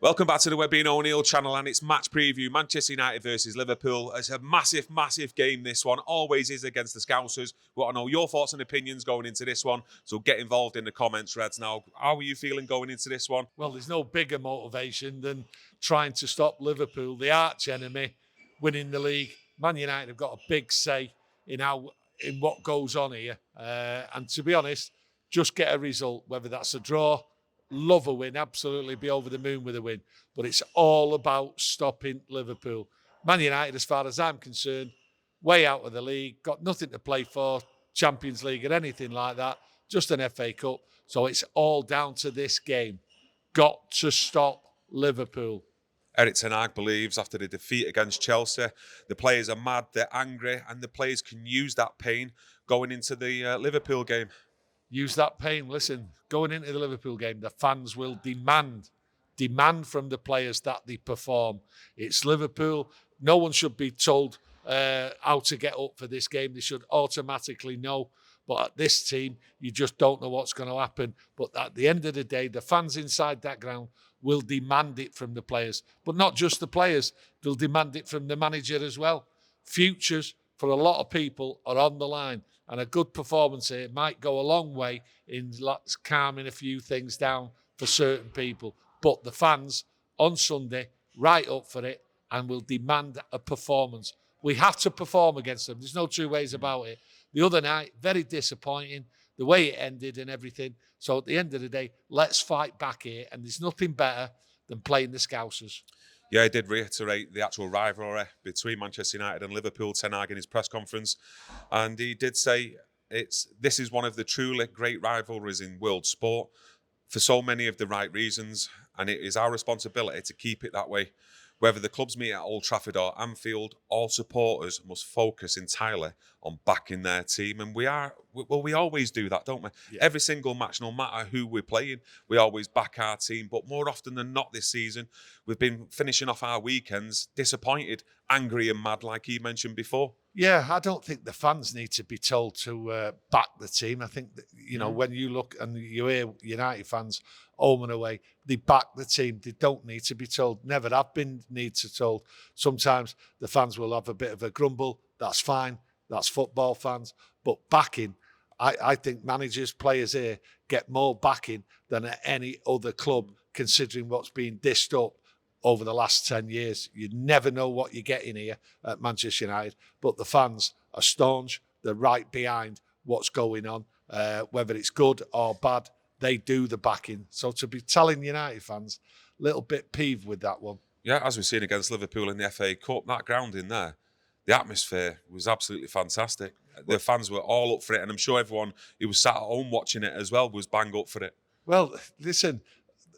Welcome back to the Webby O'Neill channel, and it's match preview. Manchester United versus Liverpool. It's a massive, massive game, this one. Always is against the Scousers. We want to know your thoughts and opinions going into this one. So get involved in the comments, Reds. Now, how are you feeling going into this one? Well, there's no bigger motivation than trying to stop Liverpool, the arch enemy, winning the league. Man United have got a big say in what goes on here. And to be honest, just get a result, whether that's a draw. Love a win, absolutely be over the moon with a win. But it's all about stopping Liverpool. Man United, as far as I'm concerned, way out of the league, got nothing to play for, Champions League or anything like that, just an FA Cup. So it's all down to this game. Got to stop Liverpool. Erik Ten Hag believes after the defeat against Chelsea, the players are mad, they're angry, and the players can use that pain going into the Liverpool game. Use that pain. Listen, going into the Liverpool game, the fans will demand from the players that they perform. It's Liverpool. No one should be told how to get up for this game. They should automatically know. But at this team, you just don't know what's going to happen. But at the end of the day, the fans inside that ground will demand it from the players. But not just the players. They'll demand it from the manager as well. Futures for a lot of people are on the line. And a good performance here might go a long way in calming a few things down for certain people. But the fans on Sunday, right up for it, and will demand a performance. We have to perform against them. There's no two ways about it. The other night, very disappointing, the way it ended and everything. So at the end of the day, let's fight back here. And there's nothing better than playing the Scousers. Yeah, he did reiterate the actual rivalry between Manchester United and Liverpool, Ten Hag, in his press conference. And he did say this is one of the truly great rivalries in world sport for so many of the right reasons. And it is our responsibility to keep it that way. Whether the clubs meet at Old Trafford or Anfield, all supporters must focus entirely on backing their team. And we always do that, don't we? Yeah. Every single match, no matter who we're playing, we always back our team. But more often than not this season, we've been finishing off our weekends disappointed, angry and mad, like he mentioned before. Yeah, I don't think the fans need to be told to back the team. I think that, when you look and you hear United fans home and away, they back the team. They don't need to be told. Never have been need to told. Sometimes the fans will have a bit of a grumble. That's fine. That's football fans. But backing, I think managers, players here get more backing than at any other club, considering what's been dished up over the last 10 years. You never know what you're getting here at Manchester United, but the fans are staunch. They're right behind what's going on. Whether it's good or bad, they do the backing. So to be telling United fans, a little bit peeved with that one. Yeah, as we've seen against Liverpool in the FA Cup, that ground in there, the atmosphere was absolutely fantastic. The fans were all up for it, and I'm sure everyone who was sat at home watching it as well was bang up for it. Well, listen,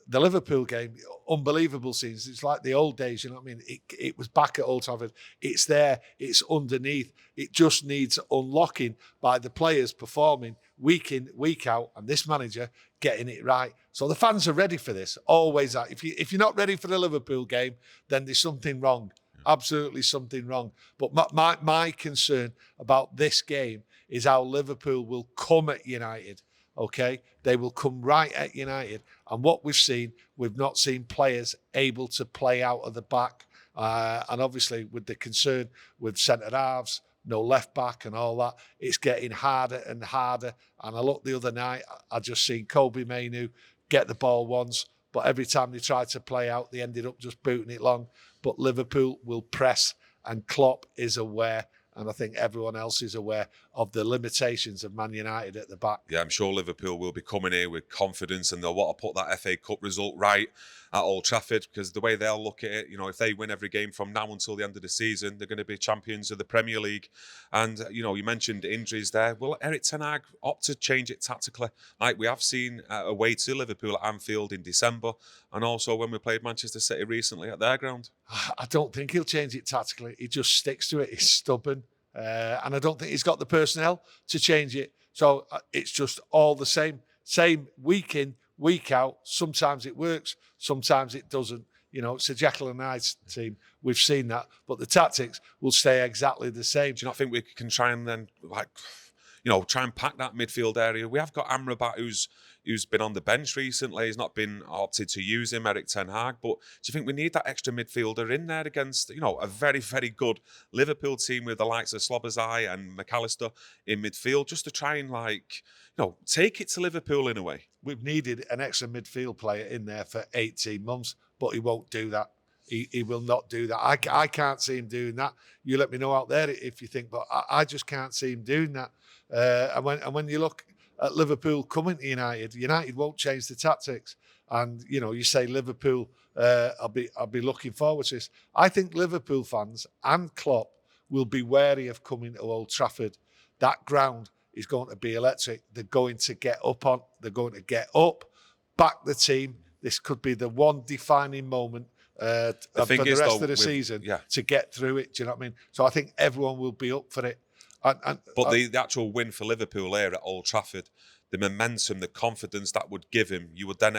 the Liverpool game, unbelievable scenes. It's like the old days, you know what I mean? It was back at Old Trafford. It's there. It's underneath. It just needs unlocking by the players performing week in, week out, and this manager getting it right. So the fans are ready for this. Always are. If you're not ready for the Liverpool game, then there's something wrong. Absolutely something wrong. But my concern about this game is how Liverpool will come at United. Okay, they will come right at United. And what we've not seen players able to play out of the back. And obviously with the concern with centre halves, no left back and all that, it's getting harder and harder. And I looked the other night, I just seen Kobe Mainoo get the ball once, but every time they tried to play out, they ended up just booting it long. But Liverpool will press, and Klopp is aware, and I think everyone else is aware of the limitations of Man United at the back. Yeah, I'm sure Liverpool will be coming here with confidence, and they'll want to put that FA Cup result right at Old Trafford, because the way they'll look at it, if they win every game from now until the end of the season, they're going to be champions of the Premier League. And, you mentioned injuries there. Will Erik Ten Hag opt to change it tactically? Like we have seen away to Liverpool at Anfield in December, and also when we played Manchester City recently at their ground. I don't think he'll change it tactically. He just sticks to it. He's stubborn. And I don't think he's got the personnel to change it. So it's just all the same week in, week out. Sometimes it works, sometimes it doesn't. It's a Jekyll and Hyde team. We've seen that. But the tactics will stay exactly the same. Do you not think we can try and then, try and pack that midfield area? We have got Amrabat, who's, who's been on the bench recently. He's not been opted to use him, Erik Ten Hag. But do you think we need that extra midfielder in there against, a very, very good Liverpool team with the likes of Slobozai and McAllister in midfield, just to try and take it to Liverpool in a way? We've needed an extra midfield player in there for 18 months, but he won't do that. He will not do that. I can't see him doing that. You let me know out there if you think, but I just can't see him doing that. And when you look at Liverpool coming to United won't change the tactics. And you say Liverpool, I'll be looking forward to this. I think Liverpool fans and Klopp will be wary of coming to Old Trafford. That ground is going to be electric. They're going to get up on. They're going to get up, back the team. This could be the one defining moment for the rest of the season to get through it. Do you know what I mean? So I think everyone will be up for it. But the actual win for Liverpool here at Old Trafford, the momentum, the confidence that would give him, you would then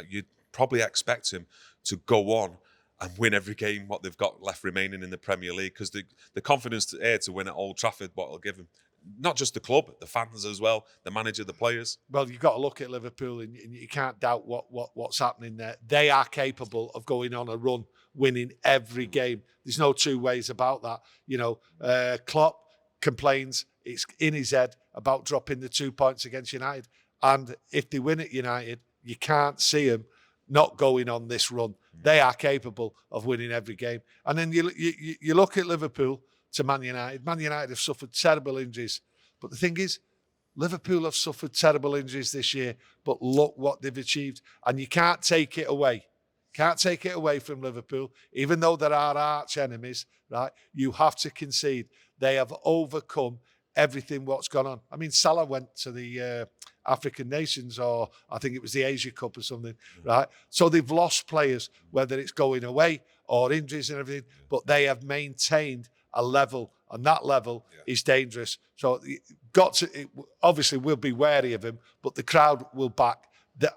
you'd probably expect him to go on and win every game what they've got left remaining in the Premier League, because the confidence here to win at Old Trafford, what it'll give him. Not just the club, the fans as well, the manager, the players. Well, you've got to look at Liverpool, and you can't doubt what's happening there. They are capable of going on a run, winning every game. There's no two ways about that. Klopp complains, it's in his head about dropping the 2 points against United. And if they win at United, you can't see them not going on this run. They are capable of winning every game. And then you look at Liverpool to Man United. Man United have suffered terrible injuries. But the thing is, Liverpool have suffered terrible injuries this year, but look what they've achieved. And you can't take it away. Can't take it away from Liverpool, even though there are arch enemies, right? You have to concede. They have overcome everything what's gone on. I mean, Salah went to the African Nations, or I think it was the Asia Cup or something, right? So they've lost players, whether it's going away or injuries and everything, but they have maintained a level, and that level is dangerous. So obviously we'll be wary of him, but the crowd will back.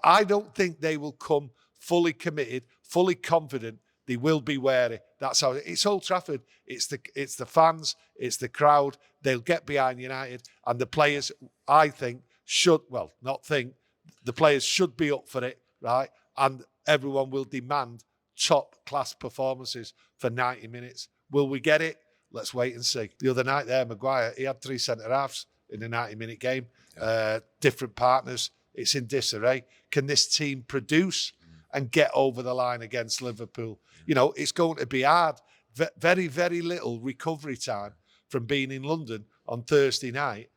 I don't think they will come fully committed, fully confident. They will be wary. That's how it's Old Trafford. It's the fans, it's the crowd. They'll get behind United, and the players, I think, the players should be up for it, right? And everyone will demand top class performances for 90 minutes. Will we get it? Let's wait and see. The other night there, Maguire, he had 3 centre-halves in a 90-minute game, different partners. It's in disarray. Can this team produce and get over the line against Liverpool? It's going to be hard. Very, very little recovery time from being in London on Thursday night.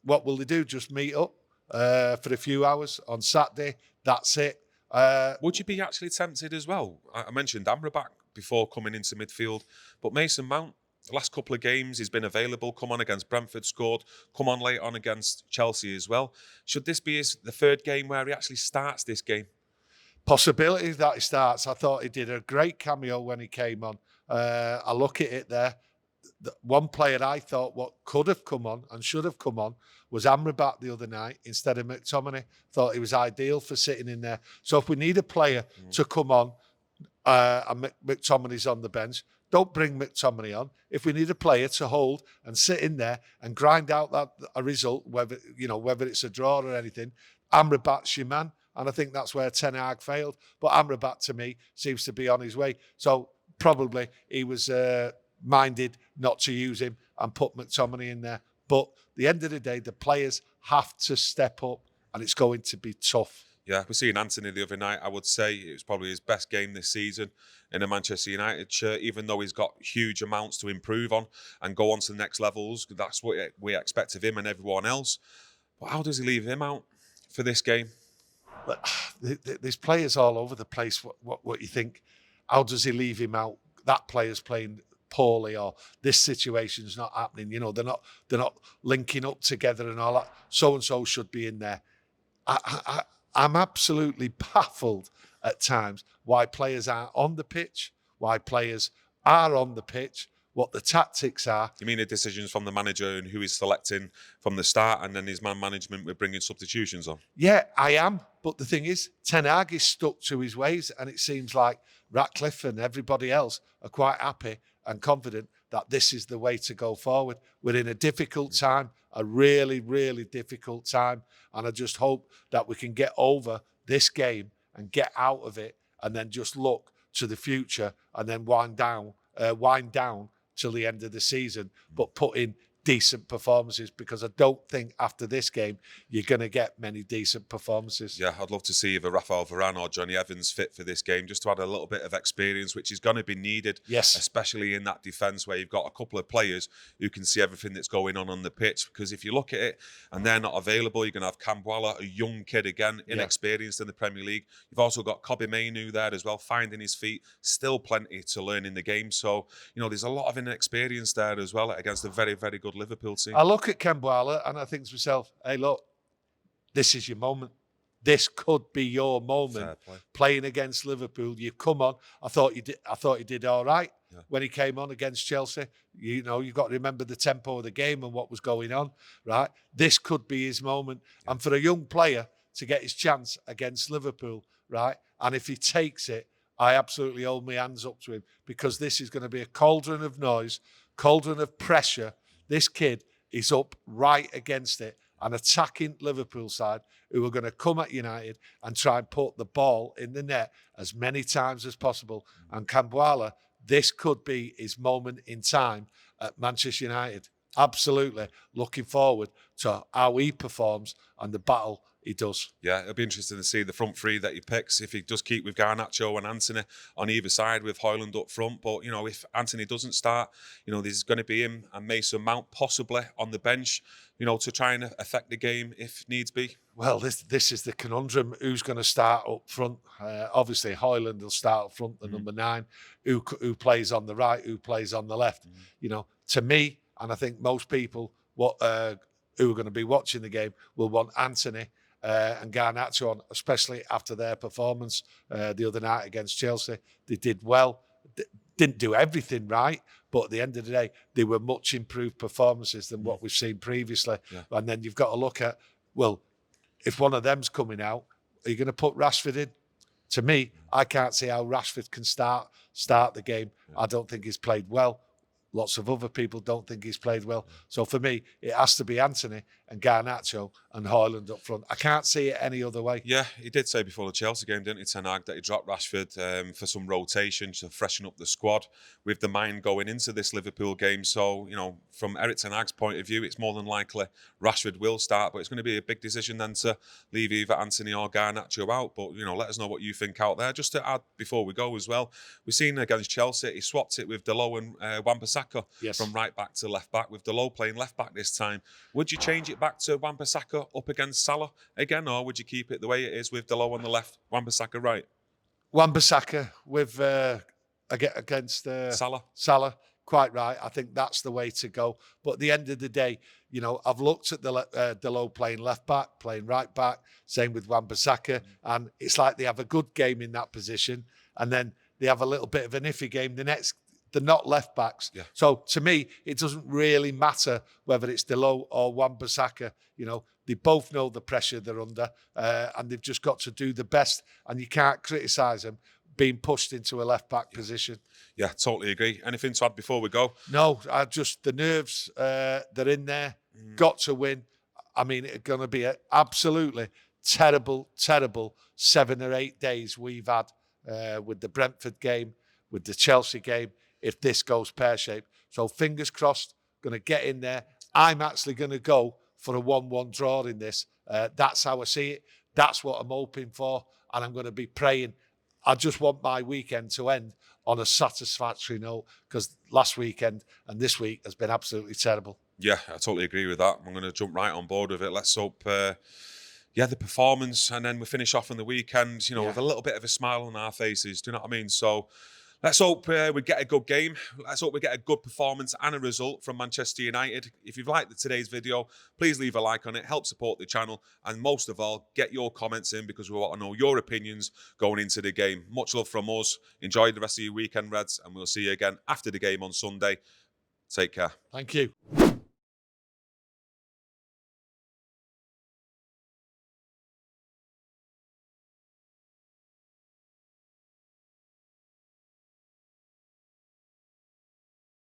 What will they do? Just meet up for a few hours on Saturday? That's it. Would you be actually tempted as well? I mentioned Amrabat before coming into midfield, but Mason Mount, the last couple of games, he's been available. Come on against Brentford, scored. Come on late on against Chelsea as well. Should this be the third game where he actually starts this game? Possibility that he starts. I thought he did a great cameo when he came on. I look at it there. The one player I thought what could have come on and should have come on was Amrabat the other night instead of McTominay. Thought he was ideal for sitting in there. So if we need a player to come on and McTominay's on the bench, don't bring McTominay on. If we need a player to hold and sit in there and grind out a result, whether it's a draw or anything, Amrabat's your man. And I think that's where Ten Hag failed. But Amrabat, to me, seems to be on his way. So probably he was minded not to use him and put McTominay in there. But at the end of the day, the players have to step up, and it's going to be tough. Yeah, we're seeing Anthony the other night. I would say it was probably his best game this season in a Manchester United shirt, even though he's got huge amounts to improve on and go on to the next levels. That's what we expect of him and everyone else. But how does he leave him out for this game? But there's players all over the place. What you think? How does he leave him out? That player's playing poorly, or this situation's not happening. They're not linking up together and all that. So and so should be in there. I'm absolutely baffled at times why players aren't on the pitch, why players are on the pitch, what the tactics are. You mean the decisions from the manager and who he's selecting from the start, and then his man management with bringing substitutions on? Yeah, I am. But the thing is, Ten Hag is stuck to his ways, and it seems like Ratcliffe and everybody else are quite happy and confident that this is the way to go forward. We're in a difficult time a really, really difficult time. And I just hope that we can get over this game and get out of it, and then just look to the future, and then wind down till the end of the season, but put in decent performances, because I don't think after this game you're going to get many decent performances. Yeah, I'd love to see either Rafael Varane or Johnny Evans fit for this game, just to add a little bit of experience, which is going to be needed, Yes. especially in that defence where you've got a couple of players who can see everything that's going on the pitch. Because if you look at it and they're not available, you're going to have Cambuala, a young kid again, inexperienced in the Premier League. You've also got Kobbie Mainoo there as well, finding his feet, still plenty to learn in the game. So, there's a lot of inexperience there as well against a very, very good Liverpool team. I look at Cambuala and I think to myself, hey, look, this is your moment. This could be your moment. Playing against Liverpool, you've come on. I thought you did all right when he came on against Chelsea. You've got to remember the tempo of the game and what was going on, right? This could be his moment. And for a young player to get his chance against Liverpool, right? And if he takes it, I absolutely hold my hands up to him, because this is going to be a cauldron of noise, cauldron of pressure. This kid is up right against it and attacking Liverpool side, who are going to come at United and try and put the ball in the net as many times as possible. And Cambuala, this could be his moment in time at Manchester United. Absolutely looking forward to how he performs and the battle he does. Yeah, it'll be interesting to see the front three that he picks, if he does keep with Garnacho and Antony on either side with Højlund up front. But, if Antony doesn't start, there's going to be him and Mason Mount possibly on the bench, to try and affect the game if needs be. Well, this is the conundrum. Who's going to start up front? Obviously, Højlund will start up front, the number 9. Who plays on the right? Who plays on the left? To me, and I think most people who are going to be watching the game will want Antony and Garnacho on, especially after their performance the other night against Chelsea. They did well. Didn't do everything right, but at the end of the day, they were much improved performances than what we've seen previously. Yeah. And then you've got to look at, well, if one of them's coming out, are you going to put Rashford in? To me, I can't see how Rashford can start the game. Yeah. I don't think he's played well. Lots of other people don't think he's played well. So for me, it has to be Antony and Garnacho and Højlund up front. I can't see it any other way. Yeah, he did say before the Chelsea game, didn't he, Ten Hag, that he dropped Rashford for some rotation to freshen up the squad with the mind going into this Liverpool game. So, from Erik Ten Hag's point of view, it's more than likely Rashford will start, but it's going to be a big decision then to leave either Antony or Garnacho out. But, let us know what you think out there. Just to add before we go as well, we've seen against Chelsea, he swapped it with Delo and Wan-Bissaka from right back to left back, with Delo playing left back this time. Would you change it back to Wan-Bissaka up against Salah again, or would you keep it the way it is with Delo on the left, Wan-Bissaka right? Wan-Bissaka with against Salah, quite right. I think that's the way to go. But at the end of the day, I've looked at Delo playing left back, playing right back, same with Wan-Bissaka, and it's like they have a good game in that position, and then they have a little bit of an iffy game the next. They're not left backs. Yeah. So to me, it doesn't really matter whether it's Delo or Wan-Bissaka. They both know the pressure they're under, and they've just got to do the best. And you can't criticise them being pushed into a left back position. Yeah, totally agree. Anything to add before we go? No, the nerves, they're in there. Got to win. I mean, it's going to be an absolutely terrible, terrible 7 or 8 days we've had with the Brentford game, with the Chelsea game, if this goes pear-shaped. So fingers crossed, going to get in there. I'm actually going to go for a 1-1 draw in this. That's how I see it. That's what I'm hoping for. And I'm going to be praying. I just want my weekend to end on a satisfactory note, because last weekend and this week has been absolutely terrible. Yeah, I totally agree with that. I'm going to jump right on board with it. Let's hope, the performance, and then we finish off on the weekend, with a little bit of a smile on our faces. Do you know what I mean? So let's hope we get a good game. Let's hope we get a good performance and a result from Manchester United. If you've liked today's video, please leave a like on it. Help support the channel. And most of all, get your comments in, because we want to know your opinions going into the game. Much love from us. Enjoy the rest of your weekend, Reds. And we'll see you again after the game on Sunday. Take care. Thank you.